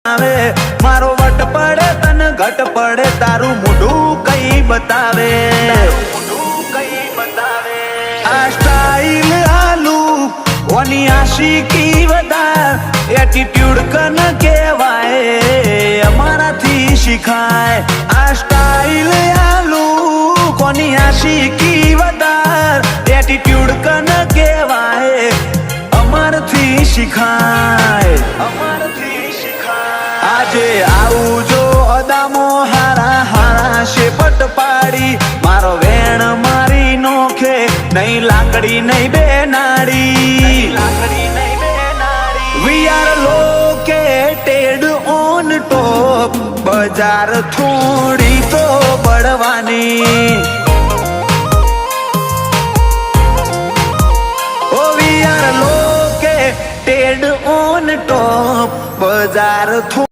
આવે મારો વટ પડે તને ઘટ પડે તારું મોઢું કઈ બતાવે આ સ્ટાઈલ આલુ ઓની આશિકી વધાર એટીટ્યુડ કન કહેવાય અમારાથી શીખાય આ સ્ટાઈલ આલુ કોની આશિકી વધાર એટીટ્યુડ કન કહેવાય અમારથી શીખાય આજે આવું જો અદામો હારા હારા શેપટ પાડી મારો વેણ મારી નોખે નહીં લાકડી નહીં બેનાડી we are located on top બજાર થોડી તો બળવાની ઓ we are located on top બજાર